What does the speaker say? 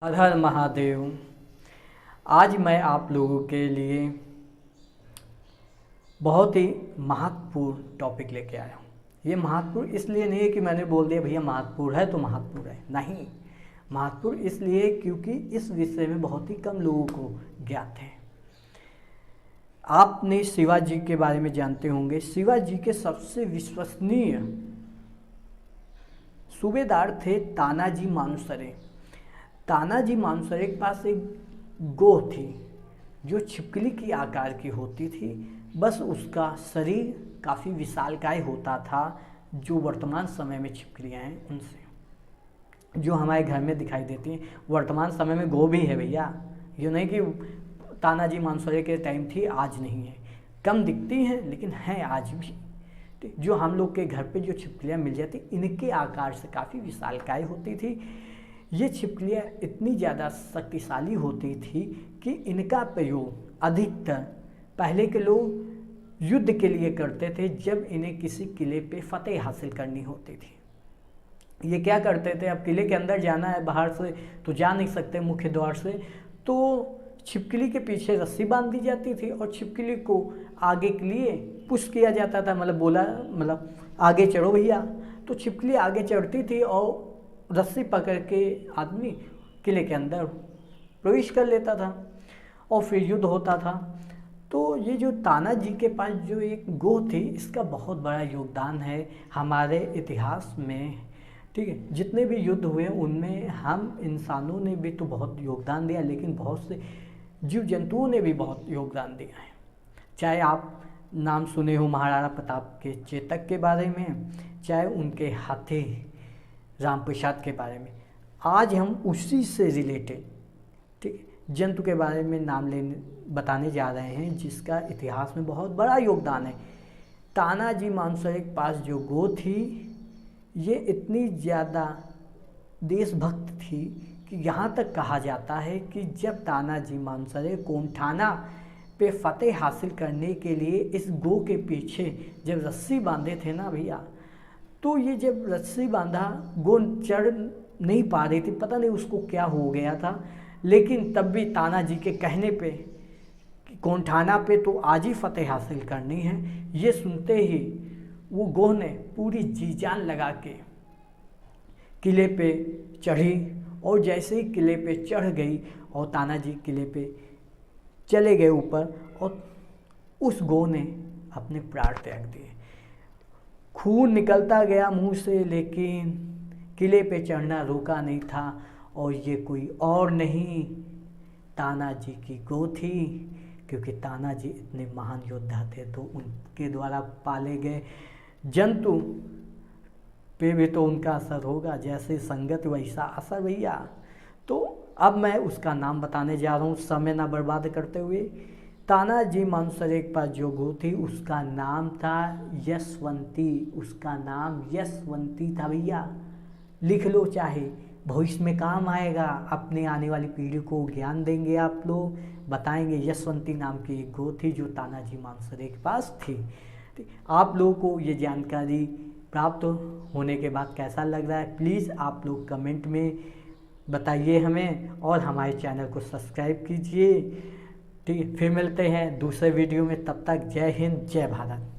हर हर महादेव। आज मैं आप लोगों के लिए बहुत ही महत्वपूर्ण टॉपिक लेके आया हूँ। ये महत्वपूर्ण इसलिए नहीं है कि मैंने बोल दिया भैया महत्वपूर्ण है तो महत्वपूर्ण है, नहीं। महत्वपूर्ण इसलिए क्योंकि इस विषय में बहुत ही कम लोगों को ज्ञात है। आपने शिवाजी के बारे में जानते होंगे। शिवाजी के सबसे विश्वसनीय सूबेदार थे तानाजी मालुसरे। तानाजी मालुसरे के पास एक गोह थी जो छिपकली की आकार की होती थी। बस उसका शरीर काफ़ी विशालकाय होता था, जो वर्तमान समय में छिपकलियाँ हैं उनसे, जो हमारे घर में दिखाई देती हैं। वर्तमान समय में गोह भी है भैया, ये नहीं कि तानाजी मालुसरे के टाइम थी आज नहीं है। कम दिखती हैं लेकिन हैं आज भी। जो हम लोग के घर पे जो छिपकलियाँ मिल जाती, इनके आकार से काफ़ी विशालकाय होती थी। ये छिपकलियाँ इतनी ज़्यादा शक्तिशाली होती थी कि इनका प्रयोग अधिकतर पहले के लोग युद्ध के लिए करते थे, जब इन्हें किसी किले पे फतेह हासिल करनी होती थी। ये क्या करते थे, अब किले के अंदर जाना है, बाहर से तो जा नहीं सकते मुख्य द्वार से, तो छिपकली के पीछे रस्सी बांध दी जाती थी और छिपकली को आगे के लिए पुश किया जाता था, मतलब आगे चढ़ो भैया। तो छिपकली आगे चढ़ती थी और रस्सी पकड़ के आदमी किले के अंदर प्रवेश कर लेता था और फिर युद्ध होता था। तो ये जो तानाजी के पास जो एक गोह थी, इसका बहुत बड़ा योगदान है हमारे इतिहास में। ठीक है, जितने भी युद्ध हुए उनमें हम इंसानों ने भी तो बहुत योगदान दिया, लेकिन बहुत से जीव जंतुओं ने भी बहुत योगदान दिया है। चाहे आप नाम सुने हो महाराणा प्रताप के चेतक के बारे में, चाहे उनके हाथी राम प्रसाद के बारे में। आज हम उसी से रिलेटेड ठीक जंतु के बारे में बताने जा रहे हैं, जिसका इतिहास में बहुत बड़ा योगदान है। तानाजी मालुसरे के पास जो गो थी, ये इतनी ज़्यादा देशभक्त थी कि यहाँ तक कहा जाता है कि जब तानाजी मालुसरे कोमठाना पे फतेह हासिल करने के लिए इस गो के पीछे जब रस्सी बांधे थे ना भैया, तो ये जब रस्सी बांधा, गो चढ़ नहीं पा रही थी, पता नहीं उसको क्या हो गया था, लेकिन तब भी तानाजी के कहने पे कि कोमठाना पे तो आज ही फतेह हासिल करनी है, ये सुनते ही वो गोह ने पूरी जी जान लगा के किले पे चढ़ी। और जैसे ही किले पे चढ़ गई और तानाजी किले पे चले गए ऊपर, और उस गोह ने अपने प्राण त्याग दिए। खून निकलता गया मुंह से, लेकिन किले पे चढ़ना रोका नहीं था। और ये कोई और नहीं, तानाजी की गो थी, क्योंकि तानाजी इतने महान योद्धा थे, तो उनके द्वारा पाले गए जंतु पे भी तो उनका असर होगा। जैसे संगत वैसा असर भैया। तो अब मैं उसका नाम बताने जा रहा हूँ, समय ना बर्बाद करते हुए। तानाजी मालुसरे के पास जो गो थी, उसका नाम था यशवंती। उसका नाम यशवंती था भैया, लिख लो, चाहे भविष्य में काम आएगा। अपने आने वाली पीढ़ी को ज्ञान देंगे आप लोग, बताएंगे। यशवंती नाम की एक गो थी जो तानाजी मालुसरे के पास थी। आप लोगों को ये जानकारी प्राप्त होने के बाद कैसा लग रहा है, प्लीज़ आप लोग कमेंट में बताइए हमें, और हमारे चैनल को सब्सक्राइब कीजिए। ठीक है, फिर मिलते हैं दूसरे वीडियो में। तब तक जय हिंद, जय भारत।